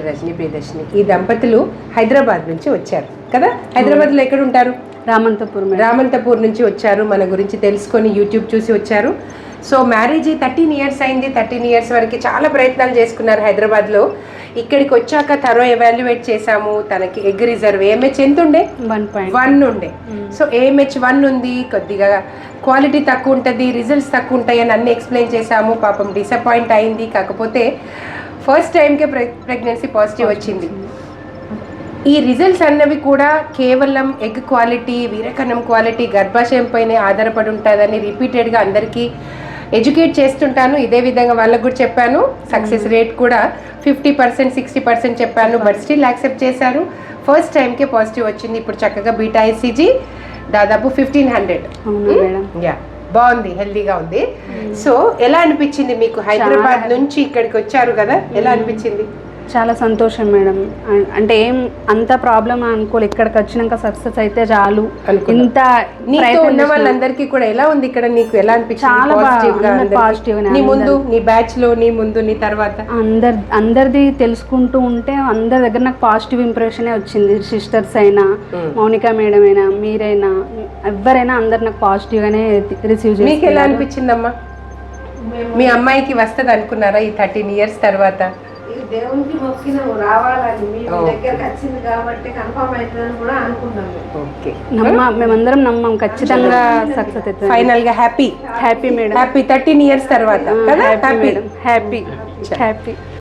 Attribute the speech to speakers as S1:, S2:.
S1: రజనీ ప్రియదర్శిని. ఈ దంపతులు హైదరాబాద్ నుంచి వచ్చారు కదా. హైదరాబాద్లో ఎక్కడ ఉంటారు? రామంతపూర్ నుంచి వచ్చారు. మన గురించి తెలుసుకొని యూట్యూబ్ చూసి వచ్చారు. సో మ్యారేజ్ 13 ఇయర్స్ అయింది. 13 ఇయర్స్ వరకు చాలా ప్రయత్నాలు చేసుకున్నారు హైదరాబాద్లో. ఇక్కడికి వచ్చాక తరో ఎవాల్యుయేట్ చేశాము. తనకి ఎగ్ రిజర్వ్ ఏఎంహెచ్ ఎంత ఉండే? 1 ఉండే. సో ఏఎంహెచ్ 1 ఉంది. కొద్దిగా క్వాలిటీ తక్కువ ఉంటుంది, రిజల్ట్స్ తక్కువ ఉంటాయి అని అన్ని ఎక్స్ప్లెయిన్ చేశాము. పాపం డిసప్పాయింట్ అయింది. కాకపోతే ఫస్ట్ టైంకే ప్రెగ్నెన్సీ పాజిటివ్ వచ్చింది. ఈ రిజల్ట్స్ అన్నవి కూడా కేవలం ఎగ్ క్వాలిటీ, వీరకణం క్వాలిటీ, గర్భాశయం పైన ఆధారపడి ఉంటుందని రిపీటెడ్గా అందరికీ ఎడ్యుకేట్ చేస్తుంటాను. ఇదే విధంగా వాళ్ళకు కూడా చెప్పాను. సక్సెస్ రేట్ కూడా 50%, 60% చెప్పాను. బట్ స్టిల్ యాక్సెప్ట్ చేశారు. ఫస్ట్ టైంకే పాజిటివ్ వచ్చింది. ఇప్పుడు చక్కగా బీటా ఐసీజీ దాదాపు 1500. యా, బాగుంది, హెల్దీగా ఉంది. సో ఎలా అనిపించింది మీకు? హైదరాబాద్ నుంచి ఇక్కడికి వచ్చారు కదా, ఎలా అనిపించింది?
S2: చాలా సంతోషం మేడం. అంటే ఏం అంత ప్రాబ్లం అనుకోలే, ఇక్కడికి వచ్చినాక సక్సెస్ అయితే చాలు. ఇంత
S1: నీతో ఉన్న వాళ్ళందరికీ కూడా ఎలా ఉంది ఇక్కడ? నీకు ఎలా అనిపించింది?
S2: చాలా పాజిటివ్.
S1: నీ ముందు, నీ బ్యాచ్ లో, నీ ముందు, నీ తర్వాత
S2: అందరిది తెలుసుకుంటూ ఉంటే అందరి దగ్గర నాకు పాజిటివ్ ఇంప్రెషనే వచ్చింది. సిస్టర్స్ అయినా, మౌనిక మేడం అయినా, మీరైనా, ఎవరైనా అందరు నాకు పాజిటివ్ గానే రిసీవ్ చేసి.
S1: మీకు ఎలా అనిపించిందమ్మా? మీ అమ్మాయికి వస్తుంది అనుకున్నారా ఈ 13 ఇయర్స్ తర్వాత?
S3: దేవునికి మొక్కిన రావాలని మీ దగ్గరకు వచ్చింది కాబట్టి కన్ఫర్మ్ అవుతుందని కూడా అనుకున్నాము.
S1: ఓకే,
S2: మేమందరం నమ్మం ఖచ్చితంగా సక్సెస్ అవుతుంది.
S1: ఫైనల్ గా హ్యాపీ
S2: మేడం.
S1: హ్యాపీ 13 ఇయర్స్ తర్వాత కదా.
S2: హ్యాపీ.